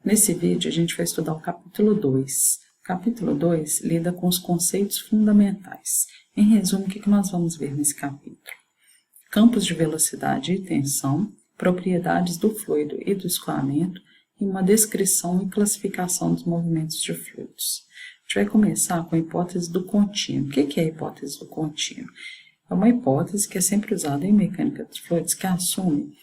Nesse vídeo a gente vai estudar o capítulo 2. O capítulo 2 lida com os conceitos fundamentais. Em resumo, o que nós vamos ver nesse capítulo? Campos de velocidade e tensão, propriedades do fluido e do escoamento e uma descrição e classificação dos movimentos de fluidos. A gente vai começar com a hipótese do contínuo. O que é a hipótese do contínuo? É uma hipótese que é sempre usada em mecânica dos fluidos que assume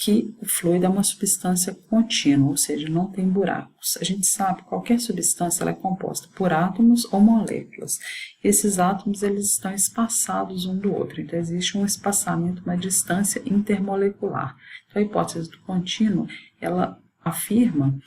que o fluido é uma substância contínua, ou seja, não tem buracos. A gente sabe que qualquer substância ela é composta por átomos ou moléculas. Esses átomos eles estão espaçados um do outro, então existe um espaçamento, uma distância intermolecular. Então a hipótese do contínuo, ela afirma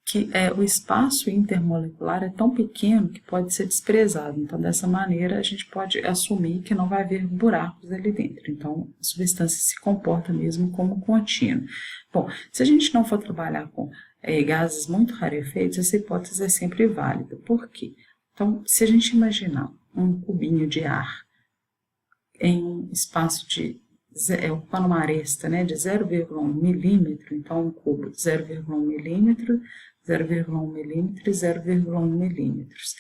que o espaço intermolecular é tão pequeno que pode ser desprezado. Então, dessa maneira, a gente pode assumir que não vai haver buracos ali dentro. Então, a substância se comporta mesmo como contínuo. Bom, se a gente não for trabalhar com gases muito rarefeitos, essa hipótese é sempre válida. Por quê? Então, se a gente imaginar um cubinho de ar em um espaço de ocupando uma aresta, de 0,1 milímetro, então um cubo de 0,1 milímetro, 0,1 milímetro e 0,1 milímetros.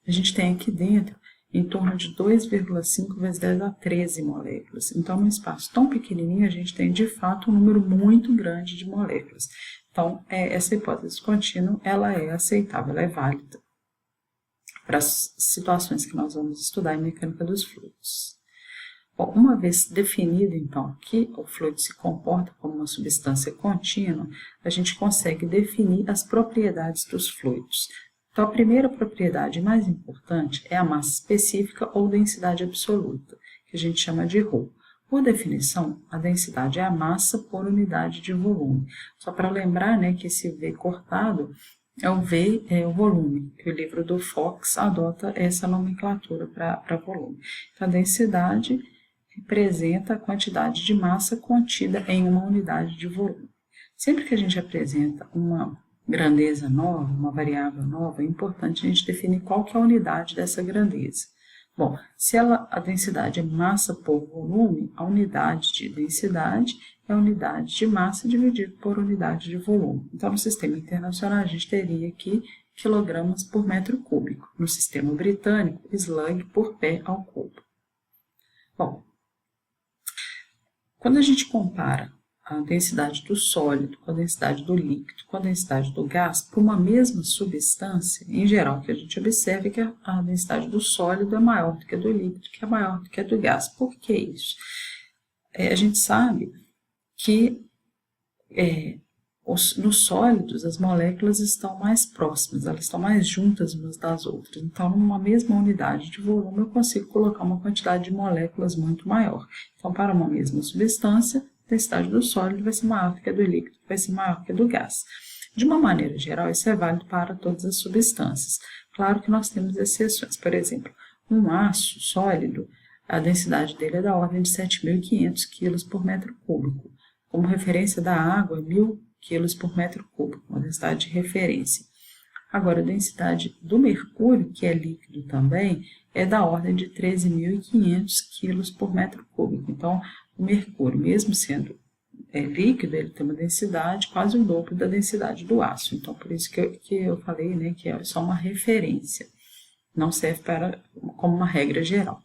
A gente tem aqui dentro em torno de 2,5 vezes 10 a 13 moléculas. Então, num espaço tão pequenininho, a gente tem de fato um número muito grande de moléculas. Então, essa hipótese contínua, ela é aceitável, ela é válida para as situações que nós vamos estudar em mecânica dos fluidos. Bom, uma vez definido, então, que o fluido se comporta como uma substância contínua, a gente consegue definir as propriedades dos fluidos. Então, a primeira propriedade mais importante é a massa específica ou densidade absoluta, que a gente chama de ρ. Por definição, a densidade é a massa por unidade de volume. Só para lembrar, que esse V cortado é o V, é o volume, que o livro do Fox adota essa nomenclatura para volume. Então, a densidade representa a quantidade de massa contida em uma unidade de volume. Sempre que a gente apresenta uma grandeza nova, uma variável nova, é importante a gente definir qual que é a unidade dessa grandeza. Bom, se a densidade é massa por volume, a unidade de densidade é a unidade de massa dividido por unidade de volume. Então, no sistema internacional, a gente teria aqui quilogramas por metro cúbico. No sistema britânico, slug por pé ao cubo. Bom, quando a gente compara a densidade do sólido com a densidade do líquido, com a densidade do gás, para uma mesma substância, em geral, o que a gente observa é que a densidade do sólido é maior do que a do líquido, que é maior do que a do gás. Por que isso? A gente sabe que nos sólidos as moléculas estão mais próximas, elas estão mais juntas umas das outras. Então, numa mesma unidade de volume, eu consigo colocar uma quantidade de moléculas muito maior. Então, para uma mesma substância, a densidade do sólido vai ser maior do que a do líquido, vai ser maior do que a do gás. De uma maneira geral, isso é válido para todas as substâncias. Claro que nós temos exceções. Por exemplo, um aço sólido, a densidade dele é da ordem de 7.500 kg por metro cúbico. Como referência da água, 1.000 kg por metro cúbico, uma densidade de referência. Agora, a densidade do mercúrio, que é líquido também, é da ordem de 13.500 kg por metro cúbico. Então, o mercúrio, mesmo sendo líquido, ele tem uma densidade quase o dobro da densidade do aço. Então, por isso que eu falei, que é só uma referência, não serve como uma regra geral.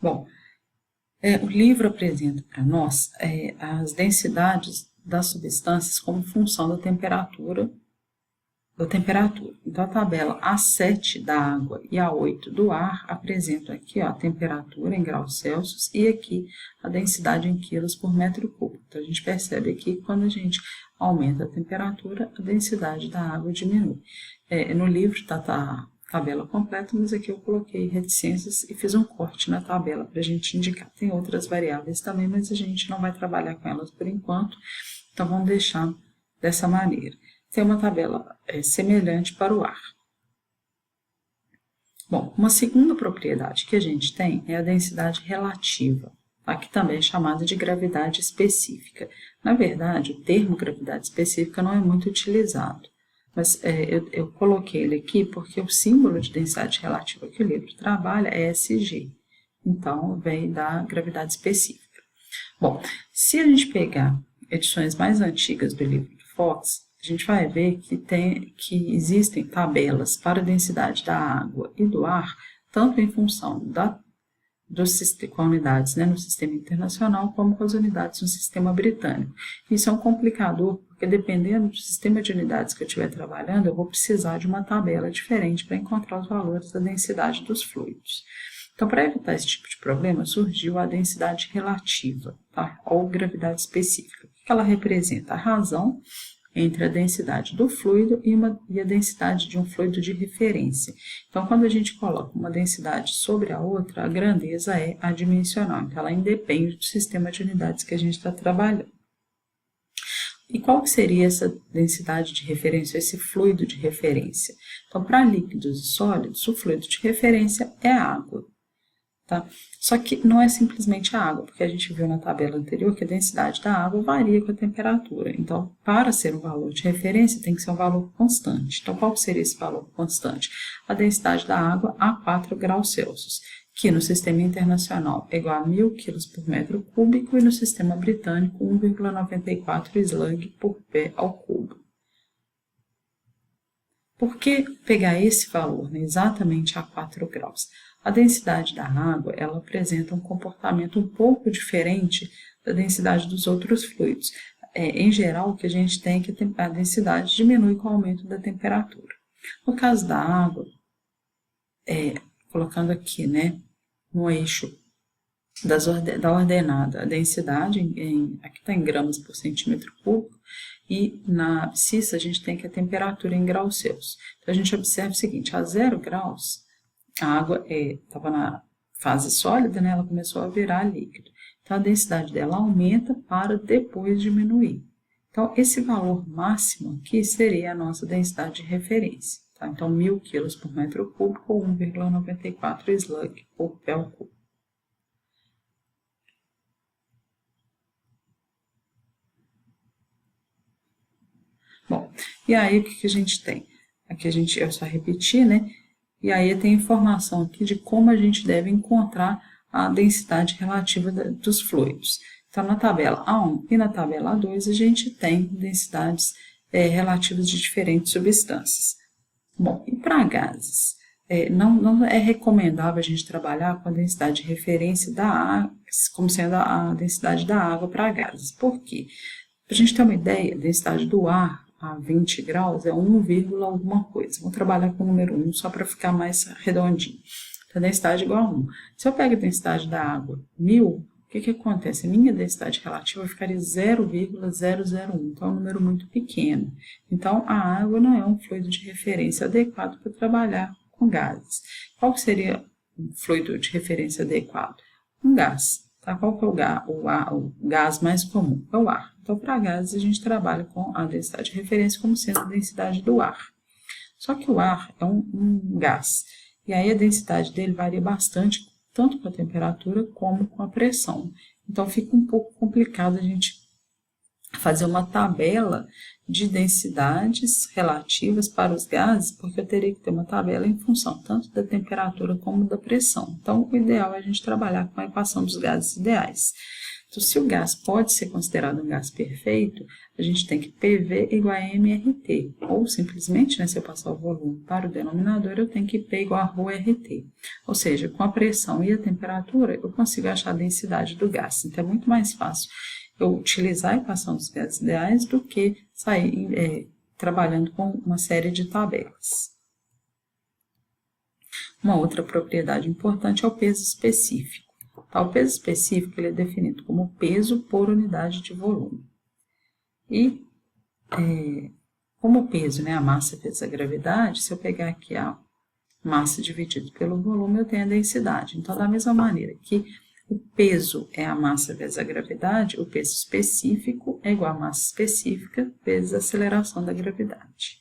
Bom, o livro apresenta para nós as densidades das substâncias como função da temperatura. Então, a tabela A7 da água e A8 do ar apresentam aqui a temperatura em graus Celsius e aqui a densidade em quilos por metro cúbico. Então, a gente percebe aqui que quando a gente aumenta a temperatura, a densidade da água diminui. No livro está a tabela completa, mas aqui eu coloquei reticências e fiz um corte na tabela para a gente indicar. Tem outras variáveis também, mas a gente não vai trabalhar com elas por enquanto, então vamos deixar dessa maneira. Tem uma tabela semelhante para o ar. Bom, uma segunda propriedade que a gente tem é a densidade relativa, que também é chamada de gravidade específica. Na verdade, o termo gravidade específica não é muito utilizado, mas eu coloquei ele aqui porque o símbolo de densidade relativa que o livro trabalha é SG, então vem da gravidade específica. Bom, se a gente pegar edições mais antigas do livro de Fox, a gente vai ver que existem tabelas para a densidade da água e do ar, tanto em função com unidades, né, no sistema internacional, como com as unidades no sistema britânico. Isso é um complicador, porque dependendo do sistema de unidades que eu estiver trabalhando, eu vou precisar de uma tabela diferente para encontrar os valores da densidade dos fluidos. Então, para evitar esse tipo de problema, surgiu a densidade relativa, tá? Ou gravidade específica. O que ela representa? A razão entre a densidade do fluido e a densidade de um fluido de referência. Então, quando a gente coloca uma densidade sobre a outra, a grandeza é adimensional, então ela independe do sistema de unidades que a gente está trabalhando. E qual que seria essa densidade de referência, esse fluido de referência? Então, para líquidos e sólidos, o fluido de referência é a água. Tá? Só que não é simplesmente a água, porque a gente viu na tabela anterior que a densidade da água varia com a temperatura. Então, para ser um valor de referência, tem que ser um valor constante. Então, qual seria esse valor constante? A densidade da água a 4 graus Celsius, que no sistema internacional é igual a 1.000 kg por metro cúbico e no sistema britânico 1,94 slug por pé ao cubo. Por que pegar esse valor, né, exatamente a 4 graus? A densidade da água, ela apresenta um comportamento um pouco diferente da densidade dos outros fluidos. Em geral, o que a gente tem é que a densidade diminui com o aumento da temperatura. No caso da água, colocando aqui, né, no eixo da ordenada, a densidade, aqui está em gramas por centímetro cúbico, e na abscissa a gente tem que a temperatura em graus Celsius. Então, a gente observa o seguinte, a 0 graus, a água estava na fase sólida, né, ela começou a virar líquido. Então, a densidade dela aumenta para depois diminuir. Então, esse valor máximo aqui seria a nossa densidade de referência. Tá? Então, 1.000 kg por metro cúbico ou 1,94 slug por pé ao cubo. Bom, e aí o que a gente tem? Aqui eu só repeti, né? E aí tem informação aqui de como a gente deve encontrar a densidade relativa dos fluidos. Então, na tabela A1 e na tabela A2, a gente tem densidades relativas de diferentes substâncias. Bom, e para gases? Não é recomendável a gente trabalhar com a densidade de referência da água, como sendo a densidade da água para gases. Por quê? Para a gente ter uma ideia, a densidade do ar a 20 graus é 1, alguma coisa. Vou trabalhar com o número 1 só para ficar mais redondinho. Então, a densidade é igual a 1. Se eu pego a densidade da água 1.000, o que acontece? A minha densidade relativa ficaria 0,001. Então, é um número muito pequeno. Então, a água não é um fluido de referência adequado para trabalhar com gases. Qual seria um fluido de referência adequado? Um gás. Tá? Qual que é o gás mais comum? É o ar. Então, para gases, a gente trabalha com a densidade de referência como sendo a densidade do ar. Só que o ar é um gás. E aí a densidade dele varia bastante, tanto com a temperatura como com a pressão. Então, fica um pouco complicado a gente fazer uma tabela de densidades relativas para os gases, porque eu teria que ter uma tabela em função tanto da temperatura como da pressão. Então, o ideal é a gente trabalhar com a equação dos gases ideais. Então, se o gás pode ser considerado um gás perfeito, a gente tem que PV igual a MRT, ou simplesmente, né, se eu passar o volume para o denominador, eu tenho que P igual a ρRT. Ou seja, com a pressão e a temperatura, eu consigo achar a densidade do gás. Então, é muito mais fácil eu utilizar a equação dos gases ideais do que sair trabalhando com uma série de tabelas. Uma outra propriedade importante é o peso específico. Tá? O peso específico ele é definido como peso por unidade de volume. E como o peso, né, a massa vezes a gravidade, se eu pegar aqui a massa dividido pelo volume, eu tenho a densidade. Então, da mesma maneira que o peso é a massa vezes a gravidade, o peso específico é igual a massa específica vezes a aceleração da gravidade.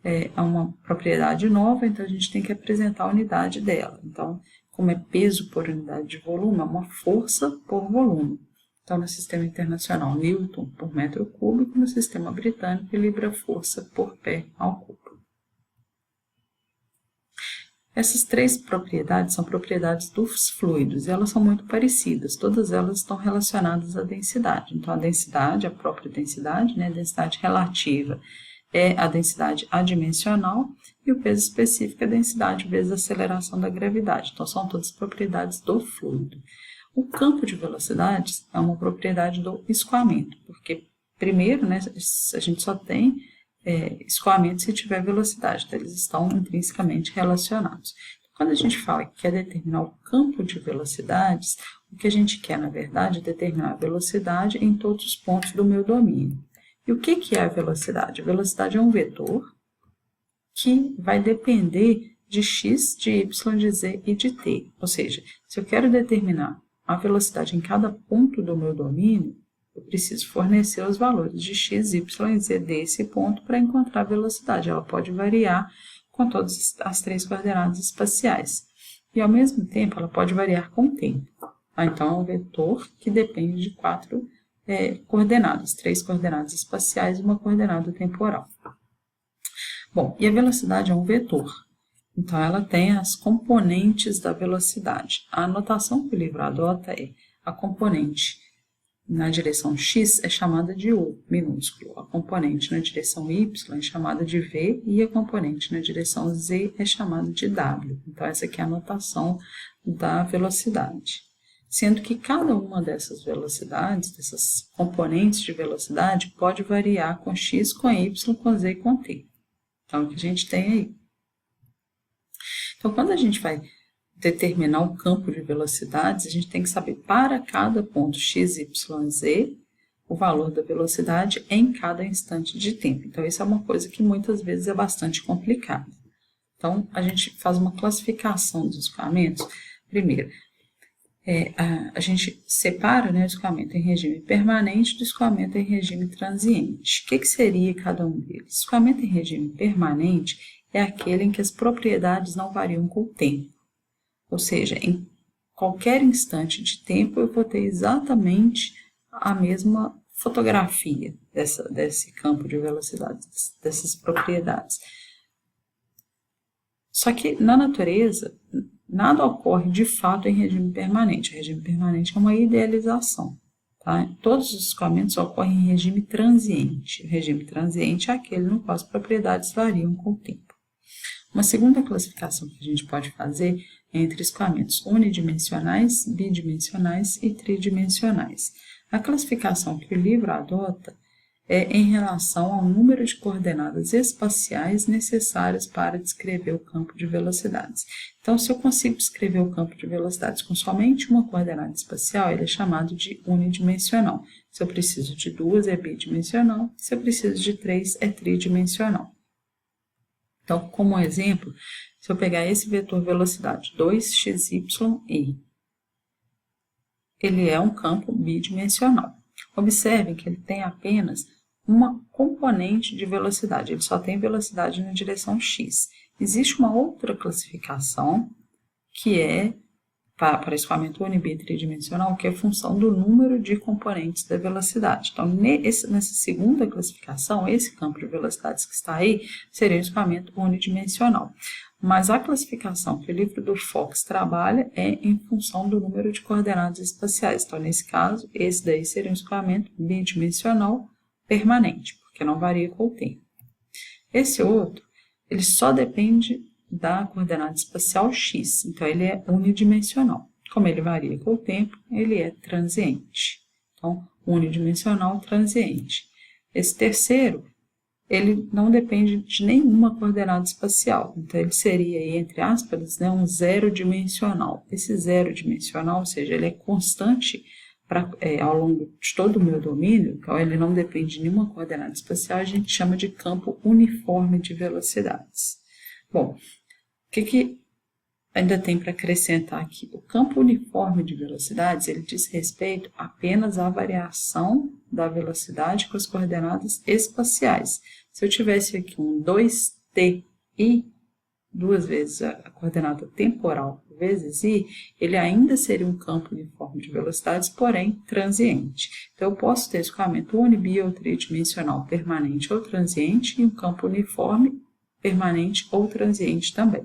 É uma propriedade nova, então a gente tem que apresentar a unidade dela. Então, como é peso por unidade de volume, é uma força por volume. Então, no sistema internacional, Newton por metro cúbico, no sistema britânico, libra-força por pé ao cubo. Essas três propriedades são propriedades dos fluidos e elas são muito parecidas, todas elas estão relacionadas à densidade. Então, a densidade, a própria densidade, né, a densidade relativa é a densidade adimensional e o peso específico é a densidade vezes a aceleração da gravidade. Então, são todas propriedades do fluido. O campo de velocidades é uma propriedade do escoamento, porque primeiro, né, a gente só tem escoamento se tiver velocidade, então eles estão intrinsecamente relacionados. Quando a gente fala que quer determinar o campo de velocidades, o que a gente quer, na verdade, é determinar a velocidade em todos os pontos do meu domínio. E o que é a velocidade? A velocidade é um vetor que vai depender de x, de y, de z e de t. Ou seja, se eu quero determinar a velocidade em cada ponto do meu domínio, eu preciso fornecer os valores de x, y e z desse ponto para encontrar a velocidade. Ela pode variar com todas as três coordenadas espaciais. E, ao mesmo tempo, ela pode variar com o tempo. Então, é um vetor que depende de quatro coordenadas, três coordenadas espaciais e uma coordenada temporal. Bom, e a velocidade é um vetor. Então, ela tem as componentes da velocidade. A anotação que o livro adota é a componente na direção x é chamada de U minúsculo, a componente na direção y é chamada de V e a componente na direção z é chamada de W. Então, essa aqui é a anotação da velocidade. Sendo que cada uma dessas velocidades, dessas componentes de velocidade, pode variar com x, com y, com z e com t. Então, o que a gente tem aí? Então, quando a gente vai determinar o campo de velocidades, a gente tem que saber para cada ponto x, y, z, o valor da velocidade em cada instante de tempo. Então, isso é uma coisa que muitas vezes é bastante complicada. Então, a gente faz uma classificação dos escoamentos. Primeiro, a gente separa, né, o escoamento em regime permanente do escoamento em regime transiente. O que seria cada um deles? Escoamento em regime permanente é aquele em que as propriedades não variam com o tempo. Ou seja, em qualquer instante de tempo eu vou ter exatamente a mesma fotografia desse campo de velocidade, dessas propriedades. Só que na natureza, nada ocorre de fato em regime permanente. O regime permanente é uma idealização. Tá? Todos os escoamentos ocorrem em regime transiente. O regime transiente é aquele no qual as propriedades variam com o tempo. Uma segunda classificação que a gente pode fazer é entre escoamentos unidimensionais, bidimensionais e tridimensionais. A classificação que o livro adota é em relação ao número de coordenadas espaciais necessárias para descrever o campo de velocidades. Então, se eu consigo descrever o campo de velocidades com somente uma coordenada espacial, ele é chamado de unidimensional. Se eu preciso de duas, é bidimensional. Se eu preciso de três, é tridimensional. Então, como exemplo, se eu pegar esse vetor velocidade 2xy, ele é um campo bidimensional. Observem que ele tem apenas uma componente de velocidade, ele só tem velocidade na direção x. Existe uma outra classificação que é para escoamento uni-bi tridimensional, que é a função do número de componentes da velocidade. Então, nessa segunda classificação, esse campo de velocidades que está aí seria o escoamento unidimensional. Mas a classificação que o livro do Fox trabalha é em função do número de coordenadas espaciais. Então, nesse caso, esse daí seria um escoamento bidimensional permanente, porque não varia com o tempo. Esse outro, ele só depende da coordenada espacial x, então ele é unidimensional. Como ele varia com o tempo, ele é transiente. Então, unidimensional transiente. Esse terceiro, ele não depende de nenhuma coordenada espacial, então ele seria, entre aspas, né, um zero dimensional. Esse zero dimensional, ou seja, ele é constante ao longo de todo o meu domínio, então ele não depende de nenhuma coordenada espacial, a gente chama de campo uniforme de velocidades. Bom, o que ainda tem para acrescentar aqui? O campo uniforme de velocidades, ele diz respeito apenas à variação da velocidade com as coordenadas espaciais. Se eu tivesse aqui um 2t e duas vezes a coordenada temporal vezes i, ele ainda seria um campo uniforme de velocidades, porém transiente. Então, eu posso ter escoamento uni-, bi- ou tridimensional permanente ou transiente e um campo uniforme permanente ou transiente também.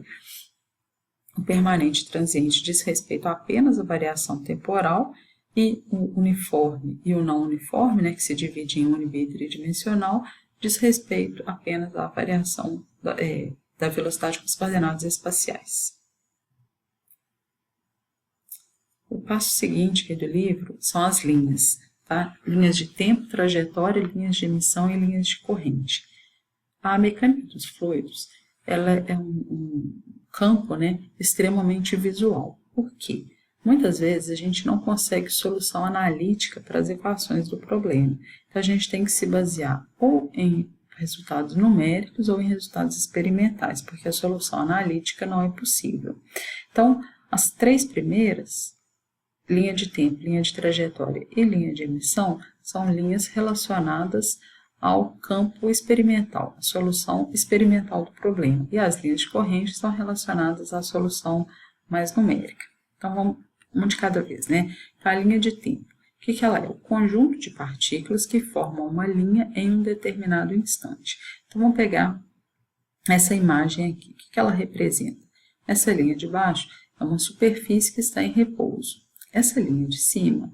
O permanente e transiente diz respeito apenas à variação temporal, e o uniforme e o não uniforme, né, que se divide em uni, bi e tridimensional, diz respeito apenas à variação da velocidade com as coordenadas espaciais. O passo seguinte aqui do livro são as linhas, tá? Linhas de tempo, trajetória, linhas de emissão e linhas de corrente. A mecânica dos fluidos, ela é um campo, né, extremamente visual. Por quê? Muitas vezes a gente não consegue solução analítica para as equações do problema. Então a gente tem que se basear ou em resultados numéricos ou em resultados experimentais, porque a solução analítica não é possível. Então, as três primeiras, linha de tempo, linha de trajetória e linha de emissão, são linhas relacionadas ao campo experimental, a solução experimental do problema. E as linhas de corrente são relacionadas à solução mais numérica. Então, vamos uma de cada vez, né? Então, a linha de tempo. O que ela é? O conjunto de partículas que formam uma linha em um determinado instante. Então, vamos pegar essa imagem aqui. O que ela representa? Essa linha de baixo é uma superfície que está em repouso. Essa linha de cima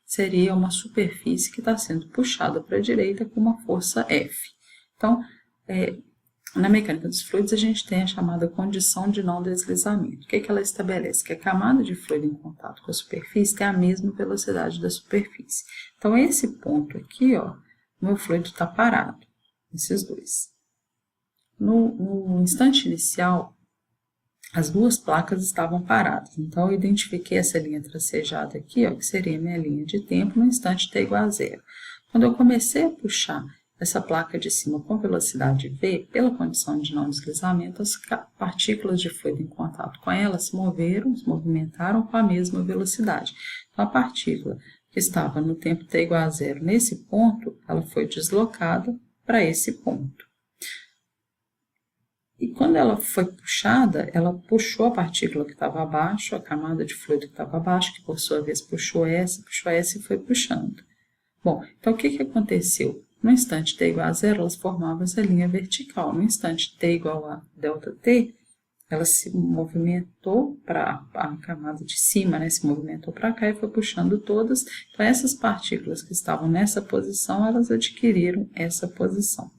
seria uma superfície que está sendo puxada para a direita com uma força F. Então, na mecânica dos fluidos, a gente tem a chamada condição de não deslizamento. O que ela estabelece? Que a camada de fluido em contato com a superfície tem a mesma velocidade da superfície. Então, esse ponto aqui, ó, meu fluido está parado, esses dois. No instante inicial, as duas placas estavam paradas. Então, eu identifiquei essa linha tracejada aqui, ó, que seria minha linha de tempo no instante t igual a 0. Quando eu comecei a puxar essa placa de cima com velocidade v, pela condição de não deslizamento, as partículas de fluido em contato com ela se movimentaram com a mesma velocidade. Então, a partícula que estava no tempo t igual a 0 nesse ponto, ela foi deslocada para esse ponto. E quando ela foi puxada, ela puxou a partícula que estava abaixo, a camada de fluido que estava abaixo, que por sua vez puxou essa e foi puxando. Bom, então o que aconteceu? No instante t igual a 0, elas formavam essa linha vertical. No instante t igual a ΔT, ela se movimentou para a camada de cima, né? Se movimentou para cá e foi puxando todas. Então, essas partículas que estavam nessa posição, elas adquiriram essa posição.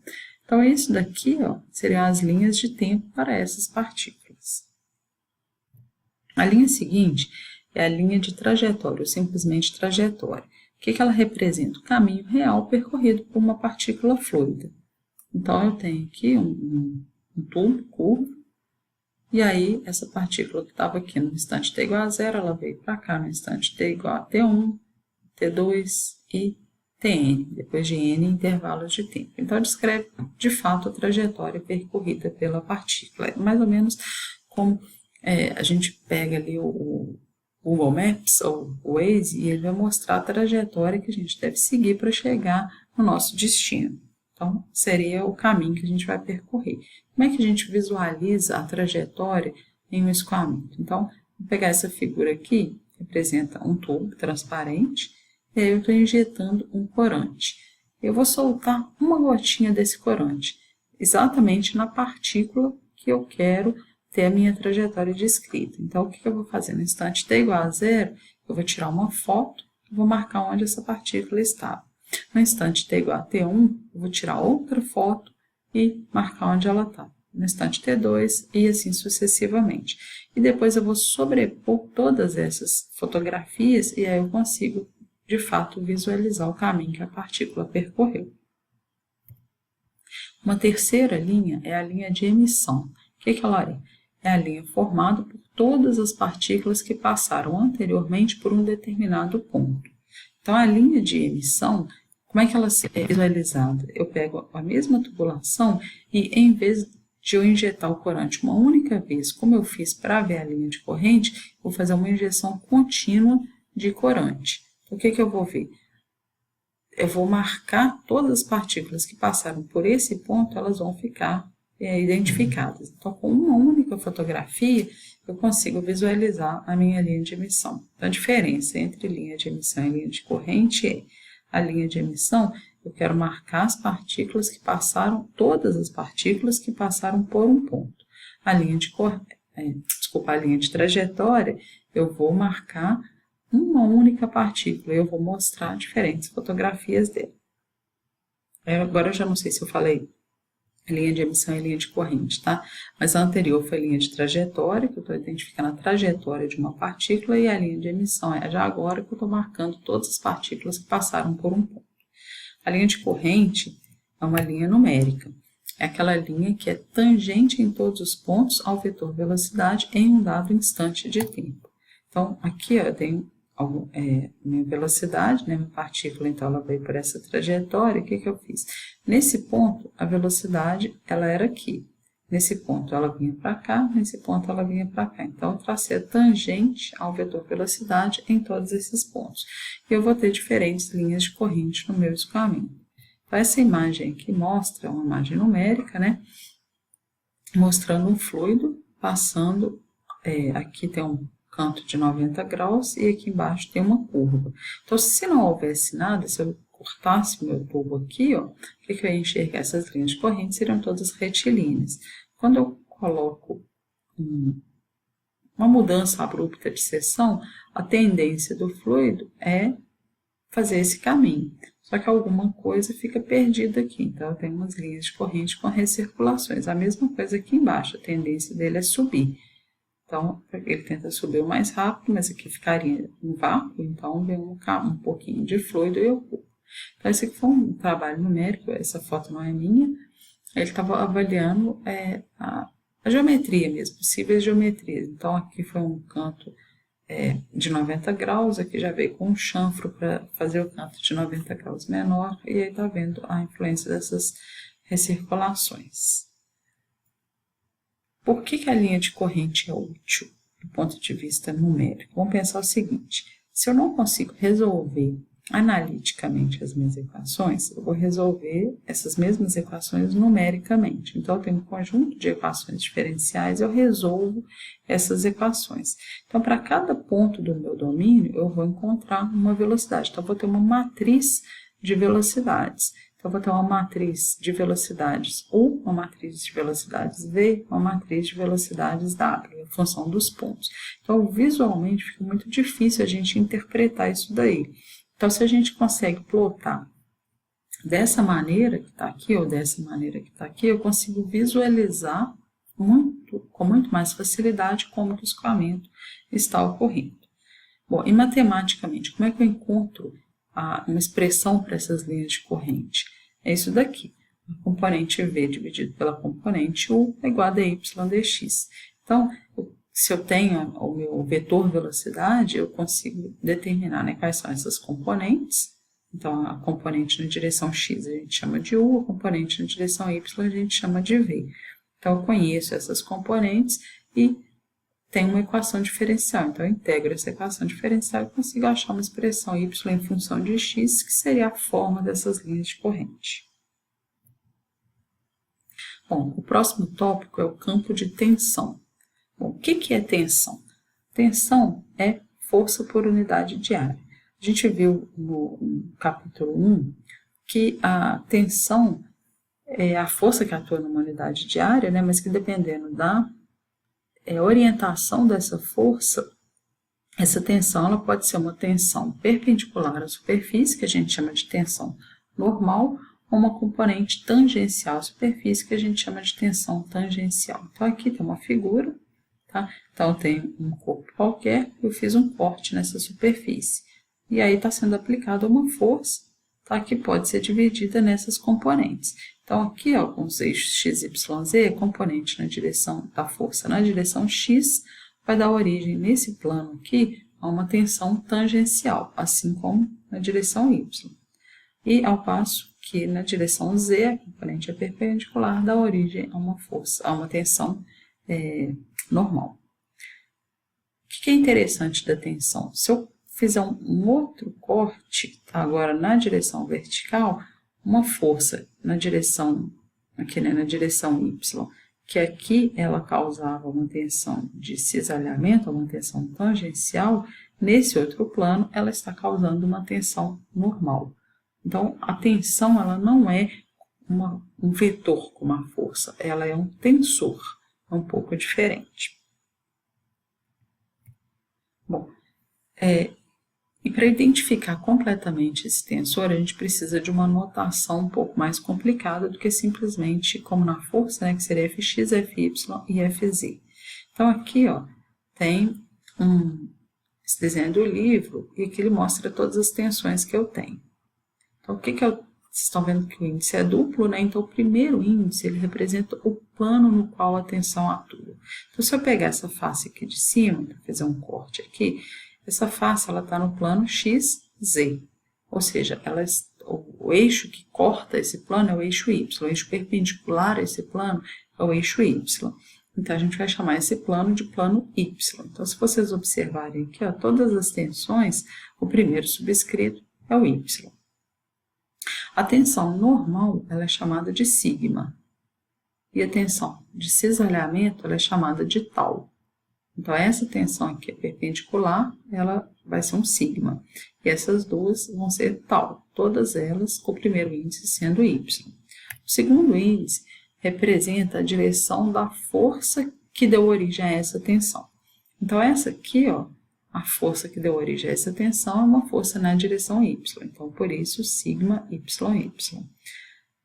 Então, isso daqui, ó, seriam as linhas de tempo para essas partículas. A linha seguinte é a linha de trajetória, ou simplesmente trajetória. O que ela representa? O caminho real percorrido por uma partícula fluida. Então, eu tenho aqui um tubo curvo, e aí essa partícula que estava aqui no instante t igual a 0, ela veio para cá no instante t igual a t1, t2 e tn, depois de n intervalos de tempo. Então, descreve de fato a trajetória percorrida pela partícula. É mais ou menos como a gente pega ali o Google Maps ou o Waze e ele vai mostrar a trajetória que a gente deve seguir para chegar no nosso destino. Então, seria o caminho que a gente vai percorrer. Como é que a gente visualiza a trajetória em um escoamento? Então, vou pegar essa figura aqui, que representa um tubo transparente, e aí eu estou injetando um corante. Eu vou soltar uma gotinha desse corante, exatamente na partícula que eu quero ter a minha trajetória descrita. Então, o que eu vou fazer? No instante t igual a 0, eu vou tirar uma foto e vou marcar onde essa partícula estava. No instante t igual a t1, eu vou tirar outra foto e marcar onde ela está. No instante t2 e assim sucessivamente. E depois eu vou sobrepor todas essas fotografias e aí eu consigo, de fato, visualizar o caminho que a partícula percorreu. Uma terceira linha é a linha de emissão. O que ela é? É a linha formada por todas as partículas que passaram anteriormente por um determinado ponto. Então, a linha de emissão, como é que ela é visualizada? Eu pego a mesma tubulação e, em vez de eu injetar o corante uma única vez, como eu fiz para ver a linha de corrente, vou fazer uma injeção contínua de corante. Então, o que eu vou ver? Eu vou marcar todas as partículas que passaram por esse ponto, elas vão ficar identificadas. Então, com uma única fotografia, eu consigo visualizar a minha linha de emissão. Então, a diferença entre linha de emissão e linha de corrente é: a linha de emissão, eu quero marcar as partículas que passaram, todas as partículas que passaram por um ponto. A linha de desculpa, a linha de trajetória, eu vou marcar uma única partícula e eu vou mostrar diferentes fotografias dela. Agora eu já não sei se eu falei linha de emissão e linha de corrente, tá? Mas a anterior foi linha de trajetória, que eu estou identificando a trajetória de uma partícula, e a linha de emissão é já agora que eu estou marcando todas as partículas que passaram por um ponto. A linha de corrente é uma linha numérica. É aquela linha que é tangente em todos os pontos ao vetor velocidade em um dado instante de tempo. Então, aqui ó, eu tenho minha velocidade, né, minha partícula, então ela veio por essa trajetória. O que eu fiz? Nesse ponto, a velocidade ela era aqui. Nesse ponto ela vinha para cá, nesse ponto ela vinha para cá. Então, eu tracei a tangente ao vetor velocidade em todos esses pontos. E eu vou ter diferentes linhas de corrente no meu escoamento. Então, essa imagem aqui mostra uma imagem numérica, né, mostrando um fluido passando, aqui tem um canto de 90 graus e aqui embaixo tem uma curva. Então, se não houvesse nada, se eu cortasse o meu tubo aqui, ó, o que eu ia enxergar? Essas linhas de corrente seriam todas retilíneas. Quando eu coloco uma mudança abrupta de seção, a tendência do fluido é fazer esse caminho. Só que alguma coisa fica perdida aqui. Então, eu tenho umas linhas de corrente com recirculações. A mesma coisa aqui embaixo, a tendência dele é subir. Então, ele tenta subir o mais rápido, mas aqui ficaria em vácuo, então vem um pouquinho de fluido e eu ocupo. Então, esse aqui foi um trabalho numérico, essa foto não é minha. Ele estava avaliando a geometria mesmo, possíveis geometrias. Então, aqui foi um canto de 90 graus, aqui já veio com um chanfro para fazer o canto de 90 graus menor, e aí está vendo a influência dessas recirculações. Por que a linha de corrente é útil do ponto de vista numérico? Vamos pensar o seguinte: se eu não consigo resolver analiticamente as minhas equações, eu vou resolver essas mesmas equações numericamente. Então, eu tenho um conjunto de equações diferenciais, eu resolvo essas equações. Então, para cada ponto do meu domínio, eu vou encontrar uma velocidade. Então, eu vou ter uma matriz de velocidades. Então, eu vou ter uma matriz de velocidades U, uma matriz de velocidades V, uma matriz de velocidades W, em função dos pontos. Então, visualmente, fica muito difícil a gente interpretar isso daí. Então, se a gente consegue plotar dessa maneira que está aqui, ou dessa maneira que está aqui, eu consigo visualizar com muito mais facilidade como que o escoamento está ocorrendo. Bom, e matematicamente, como é que eu encontro uma expressão para essas linhas de corrente? É isso daqui. A componente V dividido pela componente U é igual a dy dx. Então, se eu tenho o meu vetor velocidade, eu consigo determinar, né, quais são essas componentes. Então, a componente na direção x a gente chama de U, a componente na direção y a gente chama de V. Então, eu conheço essas componentes e tenho uma equação diferencial. Então, eu integro essa equação diferencial e consigo achar uma expressão y em função de x, que seria a forma dessas linhas de corrente. Bom, o próximo tópico é o campo de tensão. Bom, o que é tensão? Tensão é força por unidade de área. A gente viu no capítulo 1 que a tensão é a força que atua numa unidade de área, né, mas que dependendo da orientação dessa força, essa tensão ela pode ser uma tensão perpendicular à superfície, que a gente chama de tensão normal, ou uma componente tangencial à superfície, que a gente chama de tensão tangencial. Então, aqui tem uma figura. Tá? Então, eu tenho um corpo qualquer, eu fiz um corte nessa superfície. E aí está sendo aplicada uma força, tá? Que pode ser dividida nessas componentes. Então, aqui, ó, com os eixos x, y, z, a componente na direção da força na direção x vai dar origem, nesse plano aqui, a uma tensão tangencial, assim como na direção y. E ao passo que na direção z, a componente é perpendicular, dá origem a uma força, a uma tensão normal. O que é interessante da tensão? Se eu fizer um outro corte, tá, agora na direção vertical, uma força na direção, aqui, né, na direção y, que aqui ela causava uma tensão de cisalhamento, uma tensão tangencial, nesse outro plano ela está causando uma tensão normal. Então, a tensão ela não é um vetor como a força, ela é um tensor. É um pouco diferente. E para identificar completamente esse tensor, a gente precisa de uma notação um pouco mais complicada do que simplesmente como na força, né, que seria Fx, Fy e Fz. Então aqui, ó, tem esse desenho do livro e aqui ele mostra todas as tensões que eu tenho. Então, vocês estão vendo que o índice é duplo, né? Então, o primeiro índice, ele representa o plano no qual a tensão atua. Então, se eu pegar essa face aqui de cima, para fazer um corte aqui, essa face está no plano XZ, ou seja, o eixo que corta esse plano é o eixo Y, o eixo perpendicular a esse plano é o eixo Y. Então, a gente vai chamar esse plano de plano Y. Então, se vocês observarem aqui, ó, todas as tensões, o primeiro subscrito é o Y. A tensão normal ela é chamada de sigma, e a tensão de cisalhamento ela é chamada de tau. Então, essa tensão aqui é perpendicular, ela vai ser um sigma. E essas duas vão ser tau, todas elas com o primeiro índice sendo y. O segundo índice representa a direção da força que deu origem a essa tensão. Então, essa aqui, ó, a força que deu origem a essa tensão é uma força na direção y. Então, por isso, sigma YY.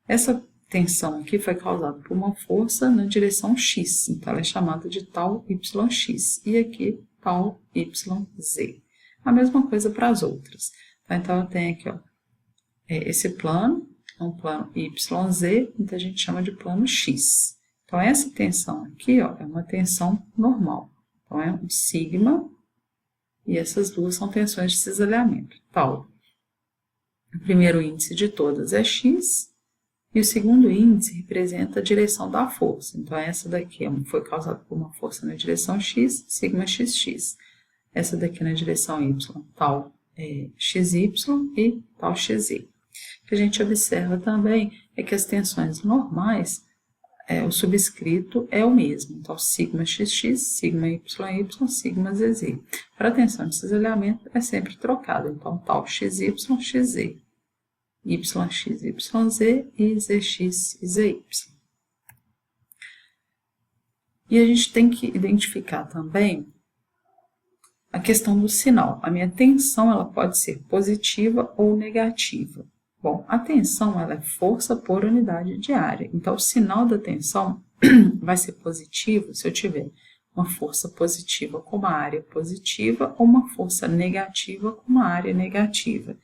Essa tensão aqui foi causada por uma força na direção x, então ela é chamada de tau YX, e aqui tau YZ. A mesma coisa para as outras. Então, eu tenho aqui, ó, esse plano, é um plano YZ, então a gente chama de plano X. Então, essa tensão aqui, ó, é uma tensão normal. Então, é um sigma, e essas duas são tensões de cisalhamento, tau. O primeiro índice de todas é x, e o segundo índice representa a direção da força. Então, essa daqui foi causada por uma força na direção x, sigma xx. Essa daqui na direção y, tau xy e tau xz. O que a gente observa também é que as tensões normais, o subscrito é o mesmo. Então, sigma xx, sigma yy, sigma zz. Para a tensão de cisalhamento é sempre trocado. Então, tau xy, xz. YX, YZ e ZX e ZY. E a gente tem que identificar também a questão do sinal. A minha tensão ela pode ser positiva ou negativa. Bom, a tensão ela é força por unidade de área. Então, o sinal da tensão vai ser positivo se eu tiver uma força positiva com uma área positiva ou uma força negativa com uma área negativa.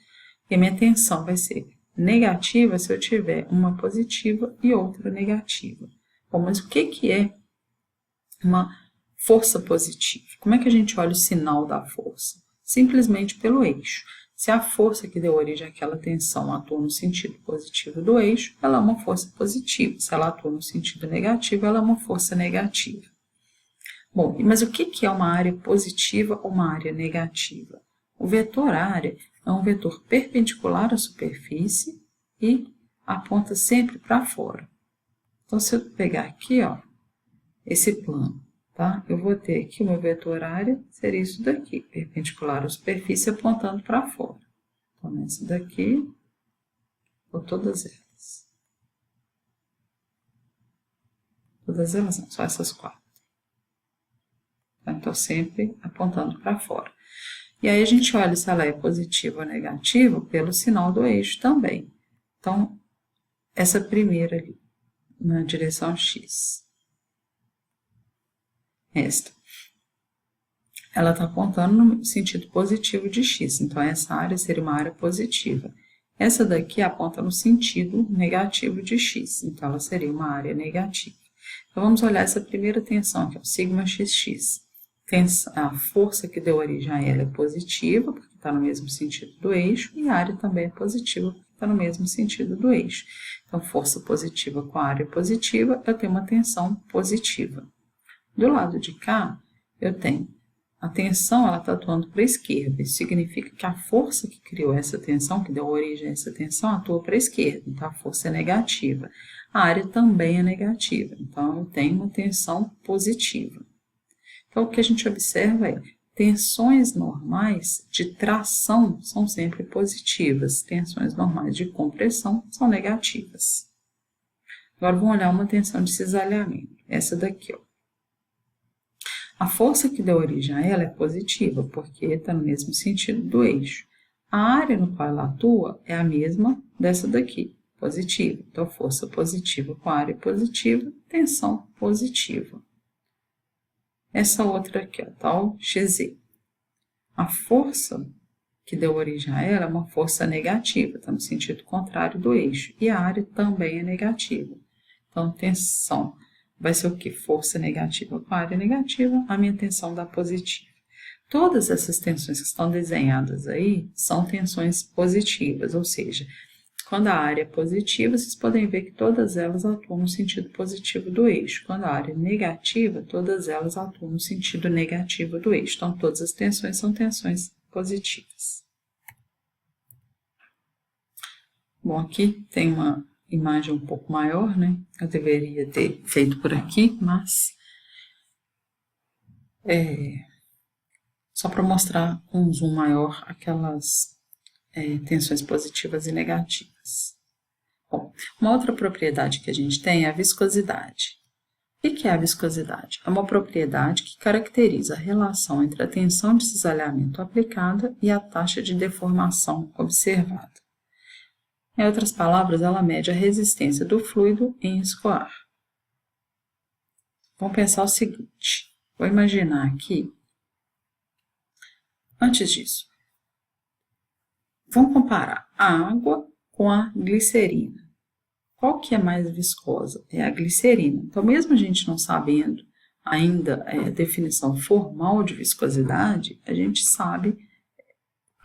E a minha tensão vai ser negativa se eu tiver uma positiva e outra negativa. Bom, mas o que é uma força positiva? Como é que a gente olha o sinal da força? Simplesmente pelo eixo. Se a força que deu origem àquela tensão atua no sentido positivo do eixo, ela é uma força positiva. Se ela atua no sentido negativo, ela é uma força negativa. Bom, mas o que é uma área positiva ou uma área negativa? O vetor área é um vetor perpendicular à superfície e aponta sempre para fora. Então, se eu pegar aqui, ó, esse plano, tá? Eu vou ter aqui o meu vetor área, seria isso daqui, perpendicular à superfície apontando para fora. Então, nessa daqui, ou todas elas. Todas elas não, só essas quatro. Então, sempre apontando para fora. E aí a gente olha se ela é positiva ou negativa pelo sinal do eixo também. Então, essa primeira ali, na direção x. Esta. Ela está apontando no sentido positivo de x. Então, essa área seria uma área positiva. Essa daqui aponta no sentido negativo de x. Então, ela seria uma área negativa. Então, vamos olhar essa primeira tensão aqui, o sigma xx. A força que deu origem a ela é positiva, porque está no mesmo sentido do eixo, e a área também é positiva, porque está no mesmo sentido do eixo. Então, força positiva com a área positiva, eu tenho uma tensão positiva. Do lado de cá, eu tenho a tensão, ela está atuando para a esquerda. Isso significa que a força que criou essa tensão, que deu origem a essa tensão, atua para a esquerda. Então, a força é negativa. A área também é negativa. Então, eu tenho uma tensão positiva. Então, o que a gente observa é tensões normais de tração são sempre positivas, tensões normais de compressão são negativas. Agora, vamos olhar uma tensão de cisalhamento, essa daqui, ó. A força que deu origem a ela é positiva, porque está no mesmo sentido do eixo. A área no qual ela atua é a mesma dessa daqui, positiva. Então, força positiva com área positiva, tensão positiva. Essa outra aqui, ó, tal XZ. A força que deu origem a ela é uma força negativa, está no sentido contrário do eixo. E a área também é negativa. Então, tensão vai ser o quê? Força negativa com área negativa, a minha tensão dá positiva. Todas essas tensões que estão desenhadas aí são tensões positivas, ou seja, quando a área é positiva, vocês podem ver que todas elas atuam no sentido positivo do eixo. Quando a área é negativa, todas elas atuam no sentido negativo do eixo. Então, todas as tensões são tensões positivas. Bom, aqui tem uma imagem um pouco maior, né? Eu deveria ter feito por aqui, mas só para mostrar com um zoom maior aquelas tensões positivas e negativas. Bom, uma outra propriedade que a gente tem é a viscosidade. O que é a viscosidade? É uma propriedade que caracteriza a relação entre a tensão de cisalhamento aplicada e a taxa de deformação observada. Em outras palavras, ela mede a resistência do fluido em escoar. Vamos pensar o seguinte, vou imaginar aqui, antes disso, vamos comparar a água com a glicerina. Qual que é mais viscosa? É a glicerina. Então, mesmo a gente não sabendo ainda a definição formal de viscosidade, a gente sabe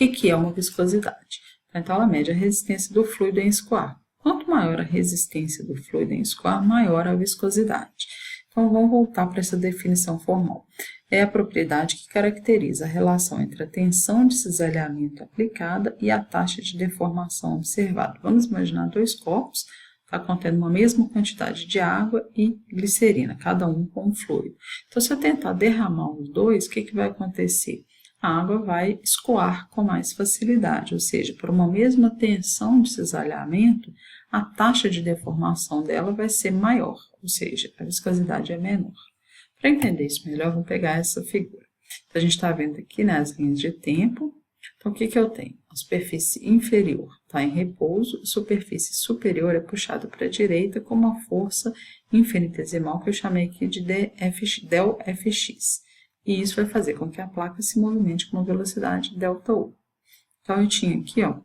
o que é uma viscosidade. Então, ela mede a resistência do fluido em escoar. Quanto maior a resistência do fluido em escoar, maior a viscosidade. Então, vamos voltar para essa definição formal. É a propriedade que caracteriza a relação entre a tensão de cisalhamento aplicada e a taxa de deformação observada. Vamos imaginar dois copos, está contendo uma mesma quantidade de água e glicerina, cada um com um fluido. Então, se eu tentar derramar os dois, o que vai acontecer? A água vai escoar com mais facilidade, ou seja, por uma mesma tensão de cisalhamento, a taxa de deformação dela vai ser maior, ou seja, a viscosidade é menor. Para entender isso melhor, vamos pegar essa figura. Então, a gente está vendo aqui, né, as linhas de tempo. Então, o que eu tenho? A superfície inferior está em repouso, a superfície superior é puxada para a direita com uma força infinitesimal que eu chamei aqui de ΔFx. E isso vai fazer com que a placa se movimente com uma velocidade ΔU. Então, eu tinha aqui, ó,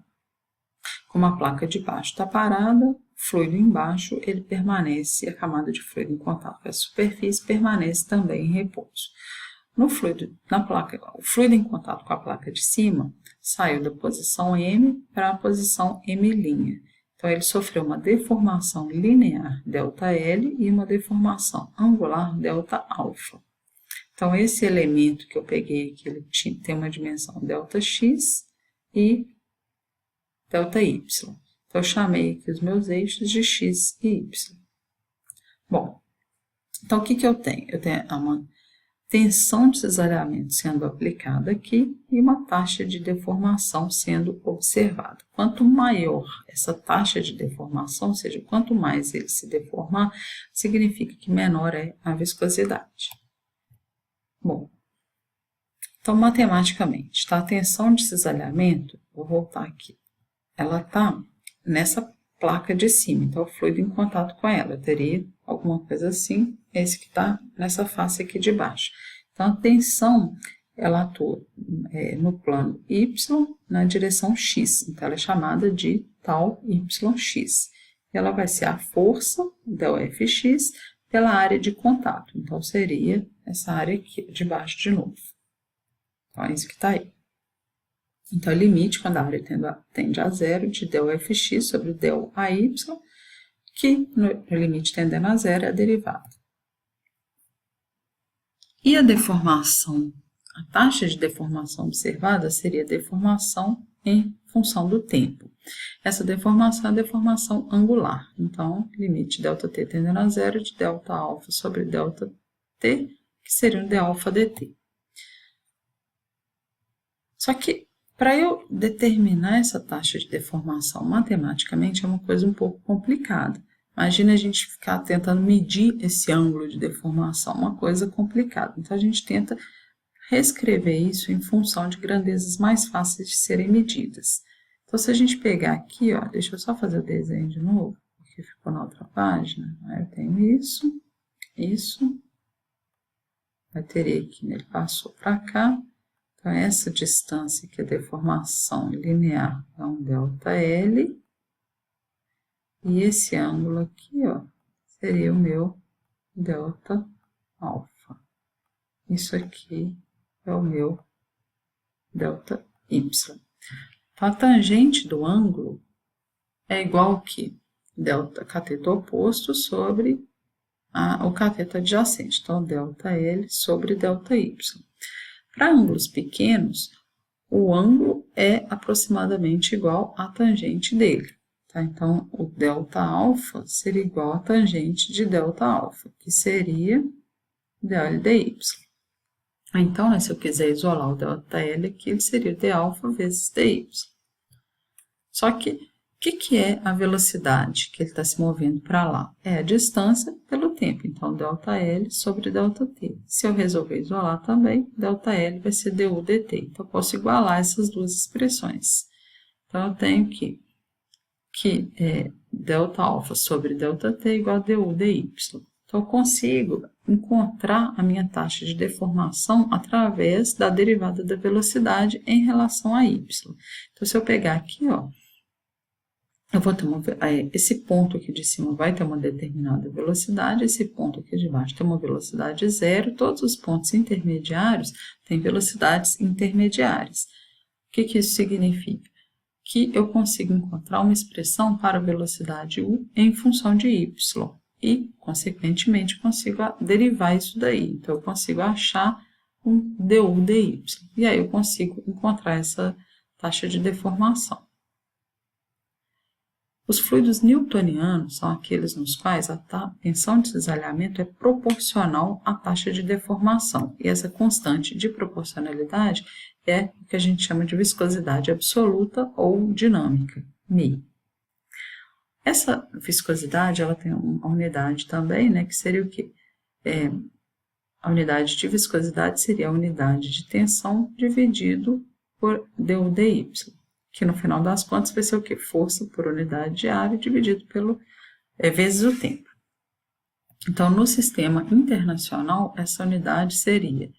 como a placa de baixo está parada, fluido embaixo, ele permanece, a camada de fluido em contato com a superfície permanece também em repouso. No fluido, o fluido em contato com a placa de cima saiu da posição M para a posição M'. Então, ele sofreu uma deformação linear ΔL e uma deformação angular Δα. Então, esse elemento que eu peguei aqui, ele tem uma dimensão ΔX e ΔY. Então, eu chamei aqui os meus eixos de X e Y. Bom, então, o que eu tenho? Eu tenho uma tensão de cisalhamento sendo aplicada aqui e uma taxa de deformação sendo observada. Quanto maior essa taxa de deformação, ou seja, quanto mais ele se deformar, significa que menor é a viscosidade. Bom, então, matematicamente, tá? A tensão de cisalhamento, vou voltar aqui, ela está nessa placa de cima, então o fluido em contato com ela, eu teria alguma coisa assim, esse que está nessa face aqui de baixo. Então, a tensão, ela atua no plano Y na direção X, então ela é chamada de tal YX. Ela vai ser a força, ΔFx, pela área de contato, então seria essa área aqui, de baixo de novo. Então, é isso que está aí. Então, o limite, quando a área tende a zero, de ΔFx sobre ΔAY, que no limite tendendo a zero é a derivada. E a deformação? A taxa de deformação observada seria a deformação em função do tempo. Essa deformação é a deformação angular. Então, limite ΔT tendendo a zero de Δα sobre ΔT, que seria um dα dt. Só que, para eu determinar essa taxa de deformação matematicamente, é uma coisa um pouco complicada. Imagina a gente ficar tentando medir esse ângulo de deformação, uma coisa complicada. Então, a gente tenta reescrever isso em função de grandezas mais fáceis de serem medidas. Então, se a gente pegar aqui, ó, deixa eu só fazer o desenho de novo, porque ficou na outra página. Aí eu tenho isso, vai ter aqui, né? Ele passou para cá. Então, essa distância aqui, a deformação linear, é um ΔL. E esse ângulo aqui, ó, seria o meu delta alfa. Isso aqui é o meu delta y. Então, a tangente do ângulo é igual que delta cateto oposto sobre o cateto adjacente. Então, delta L sobre delta y. Para ângulos pequenos, o ângulo é aproximadamente igual à tangente dele. Tá? Então, o delta alfa seria igual à tangente de delta alfa, que seria dL dy. Então, né, se eu quiser isolar o delta L aqui, ele seria d alfa vezes dy. Só que, o que é a velocidade que ele está se movendo para lá? É a distância pelo tempo. Então, delta L sobre delta t. Se eu resolver isolar também, delta L vai ser du dt. Então, eu posso igualar essas duas expressões. Então, eu tenho que delta alfa sobre delta t é igual a du dy. Então, eu consigo encontrar a minha taxa de deformação através da derivada da velocidade em relação a y. Então, se eu pegar aqui, ó, eu vou ter esse ponto aqui de cima vai ter uma determinada velocidade, esse ponto aqui de baixo tem uma velocidade zero, todos os pontos intermediários têm velocidades intermediárias. O que isso significa? Que eu consigo encontrar uma expressão para a velocidade u em função de y e, consequentemente, consigo derivar isso daí. Então, eu consigo achar um du dy e aí eu consigo encontrar essa taxa de deformação. Os fluidos newtonianos são aqueles nos quais a tensão de cisalhamento é proporcional à taxa de deformação. E essa constante de proporcionalidade é o que a gente chama de viscosidade absoluta ou dinâmica, μ. Essa viscosidade ela tem uma unidade também, né, que seria o quê? A unidade de viscosidade seria a unidade de tensão dividido por du dy. Que no final das contas vai ser o quê? Força por unidade de área dividido pelo vezes o tempo. Então, no sistema internacional, essa unidade seria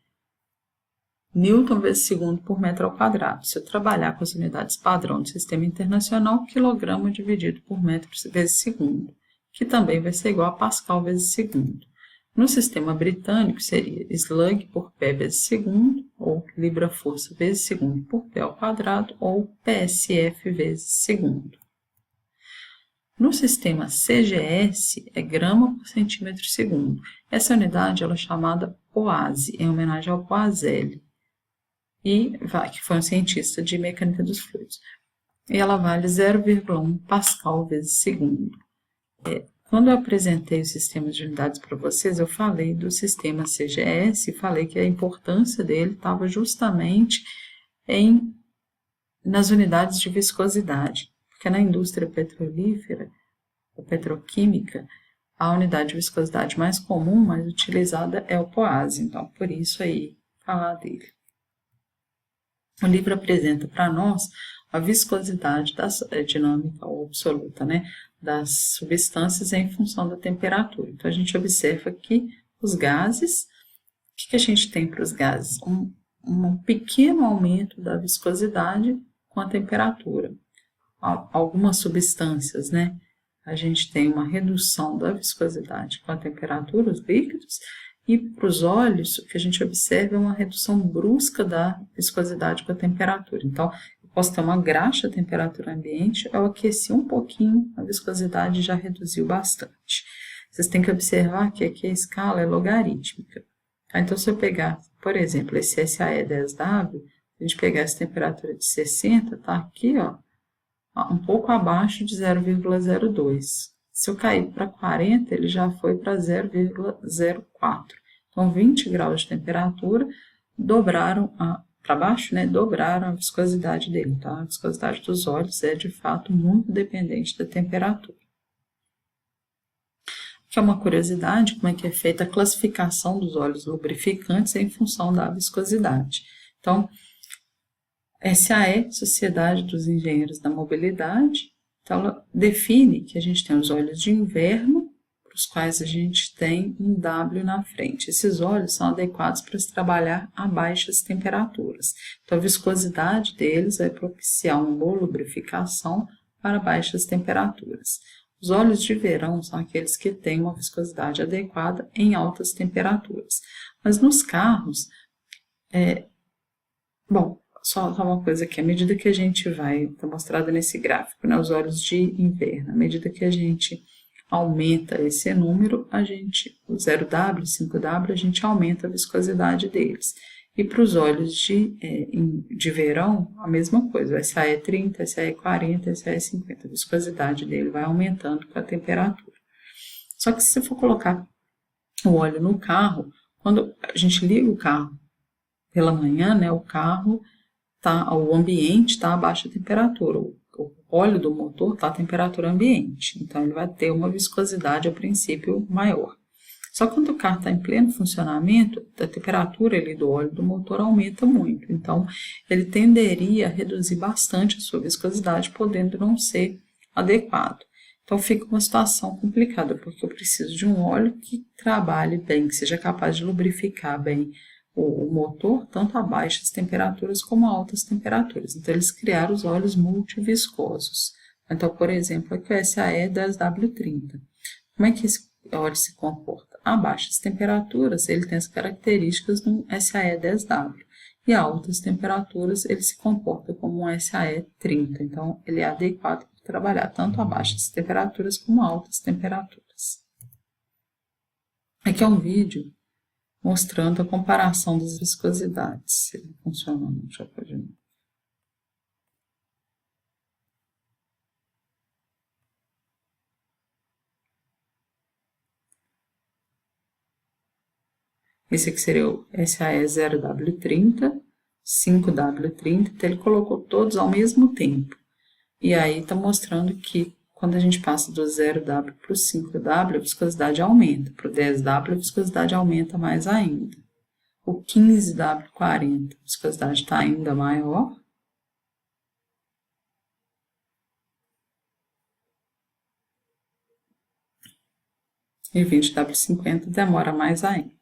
Newton vezes segundo por metro ao quadrado. Se eu trabalhar com as unidades padrão do sistema internacional, quilograma dividido por metro vezes segundo, que também vai ser igual a Pascal vezes segundo. No sistema britânico, seria slug por pé vezes segundo, ou libra-força vezes segundo por pé ao quadrado, ou PSF vezes segundo. No sistema CGS, é grama por centímetro segundo. Essa unidade ela é chamada POASE, em homenagem ao Poiseuille, que foi um cientista de mecânica dos fluidos. E ela vale 0,1 Pascal vezes segundo. Quando eu apresentei os sistemas de unidades para vocês, eu falei do sistema CGS e falei que a importância dele estava justamente nas unidades de viscosidade, porque na indústria petrolífera ou petroquímica, a unidade de viscosidade mais comum, mais utilizada é o POASE, então por isso aí falar dele. O livro apresenta para nós a viscosidade dinâmica ou absoluta, né, das substâncias em função da temperatura. Então, a gente observa aqui os gases. O que a gente tem para os gases? Um pequeno aumento da viscosidade com a temperatura. Algumas substâncias, né, a gente tem uma redução da viscosidade com a temperatura, os líquidos, e para os óleos, o que a gente observa é uma redução brusca da viscosidade com a temperatura. Então, eu posso ter uma graxa temperatura ambiente, eu aqueci um pouquinho, a viscosidade já reduziu bastante. Vocês têm que observar que aqui a escala é logarítmica. Tá? Então, se eu pegar, por exemplo, esse SAE10W, se a gente pegar essa temperatura de 60, está aqui, ó, um pouco abaixo de 0,02. Se eu cair para 40, ele já foi para 0,04. Então, 20 graus de temperatura dobraram para baixo, né? Dobraram a viscosidade dele. Então, a viscosidade dos óleos é, de fato, muito dependente da temperatura. que é uma curiosidade, como é que é feita a classificação dos óleos lubrificantes em função da viscosidade. Então, SAE, Sociedade dos Engenheiros da Mobilidade, então ela define que a gente tem os óleos de inverno, para os quais a gente tem um W na frente. Esses óleos são adequados para se trabalhar a baixas temperaturas. Então, a viscosidade deles vai propiciar uma boa lubrificação para baixas temperaturas. Os óleos de verão são aqueles que têm uma viscosidade adequada em altas temperaturas. Mas nos carros, só uma coisa aqui, à medida que a gente vai, está mostrado nesse gráfico, né, os óleos de inverno, à medida que a gente aumenta esse número, o 0W, 5W, a gente aumenta a viscosidade deles. E para os óleos de verão, a mesma coisa, o SAE 30, SAE 40, SAE 50, a viscosidade dele vai aumentando com a temperatura. Só que se você for colocar o óleo no carro, quando a gente liga o carro pela manhã, né, o ambiente está a baixa temperatura, o óleo do motor está a temperatura ambiente, então ele vai ter uma viscosidade a princípio maior. Só que quando o carro está em pleno funcionamento, a temperatura do óleo do motor aumenta muito, então ele tenderia a reduzir bastante a sua viscosidade, podendo não ser adequado. Então fica uma situação complicada, porque eu preciso de um óleo que trabalhe bem, que seja capaz de lubrificar bem o motor, tanto a baixas temperaturas como a altas temperaturas. Então, eles criaram os óleos multiviscosos. Então, por exemplo, aqui o SAE 10W30. Como é que esse óleo se comporta? A baixas temperaturas, ele tem as características de um SAE 10W. E a altas temperaturas, ele se comporta como um SAE 30. Então, ele é adequado para trabalhar tanto a baixas temperaturas como a altas temperaturas. Aqui é um vídeo mostrando a comparação das viscosidades. Se ele funciona, deixa eu pôr de novo. Esse aqui seria o SAE 0W30, 5W30, então ele colocou todos ao mesmo tempo. E aí está mostrando que quando a gente passa do 0W para o 5W, a viscosidade aumenta. Para o 10W, a viscosidade aumenta mais ainda. O 15W40, a viscosidade está ainda maior. E 20W50 demora mais ainda.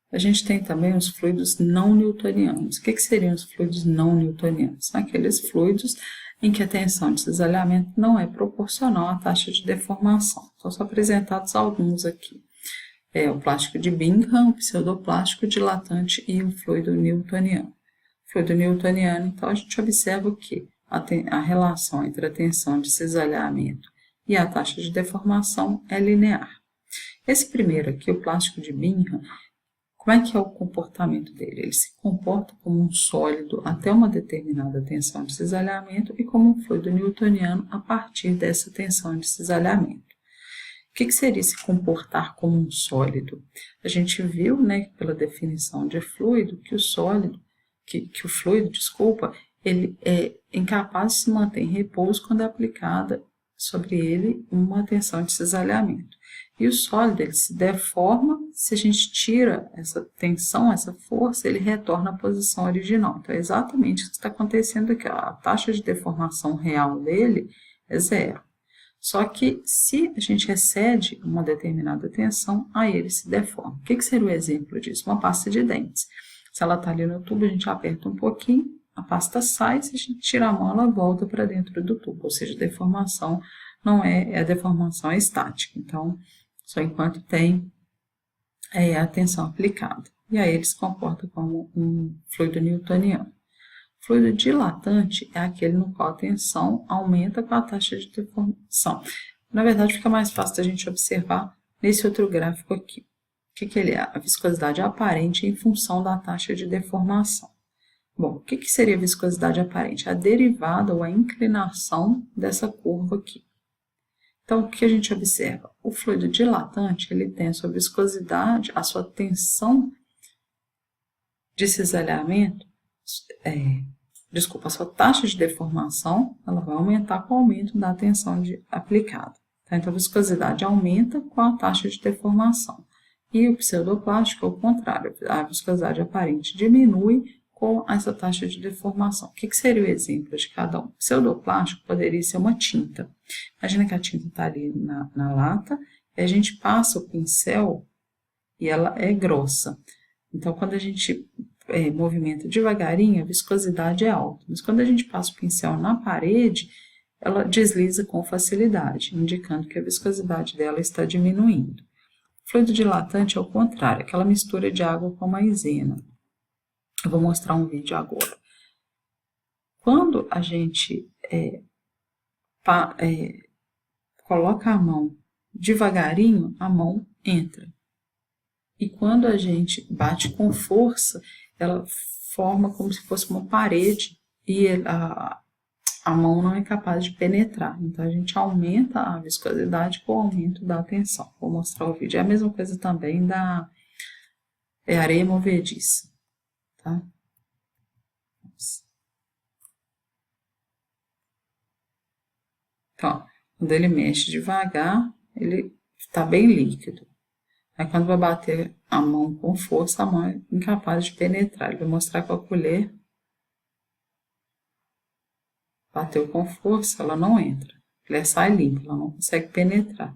A gente tem também os fluidos não newtonianos. O que seriam os fluidos não newtonianos? São aqueles fluidos em que a tensão de cisalhamento não é proporcional à taxa de deformação. Então, são apresentados alguns aqui. O plástico de Bingham, o pseudoplástico dilatante e o fluido newtoniano. O fluido newtoniano, então, a gente observa que a relação entre a tensão de cisalhamento e a taxa de deformação é linear. Esse primeiro aqui, o plástico de Bingham, como é que é o comportamento dele? Ele se comporta como um sólido até uma determinada tensão de cisalhamento e como um fluido newtoniano a partir dessa tensão de cisalhamento. O que seria se comportar como um sólido? A gente viu, né, pela definição de fluido, que o fluido, ele é incapaz de se manter em repouso quando é aplicada sobre ele uma tensão de cisalhamento. E o sólido, ele se deforma, se a gente tira essa tensão, essa força, ele retorna à posição original. Então, é exatamente o que está acontecendo aqui. A taxa de deformação real dele é 0. Só que, se a gente excede uma determinada tensão, aí ele se deforma. O que seria o exemplo disso? Uma pasta de dentes. Se ela está ali no tubo, a gente aperta um pouquinho, a pasta sai, se a gente tirar a mão, ela volta para dentro do tubo. Ou seja, a deformação não a deformação é estática. Então, só enquanto tem a tensão aplicada. E aí ele se comporta como um fluido newtoniano. O fluido dilatante é aquele no qual a tensão aumenta com a taxa de deformação. Na verdade, fica mais fácil da gente observar nesse outro gráfico aqui. O que ele é? A viscosidade aparente em função da taxa de deformação. Bom, o que seria a viscosidade aparente? A derivada ou a inclinação dessa curva aqui. Então, o que a gente observa? O fluido dilatante, ele tem a sua viscosidade, a sua tensão de cisalhamento desculpa, a sua taxa de deformação, ela vai aumentar com o aumento da tensão aplicada. Tá? Então, a viscosidade aumenta com a taxa de deformação. E o pseudoplástico é o contrário, a viscosidade aparente diminui com essa taxa de deformação. O que seria o exemplo de cada um? O pseudoplástico poderia ser uma tinta. Imagina que a tinta está ali na lata, e a gente passa o pincel e ela é grossa. Então, quando a gente movimenta devagarinho, a viscosidade é alta. Mas quando a gente passa o pincel na parede, ela desliza com facilidade, indicando que a viscosidade dela está diminuindo. O fluido dilatante é o contrário, aquela mistura de água com maisena. Eu vou mostrar um vídeo agora. Quando a gente coloca a mão devagarinho, a mão entra. E quando a gente bate com força, ela forma como se fosse uma parede e a mão não é capaz de penetrar. Então, a gente aumenta a viscosidade com o aumento da tensão. Vou mostrar o vídeo. É a mesma coisa também da areia movediça. Tá? Então, quando ele mexe devagar, ele está bem líquido. Aí quando vai bater a mão com força, a mão é incapaz de penetrar. Ele vai mostrar com a colher. Bateu com força, ela não entra. Ela sai limpa, ela não consegue penetrar.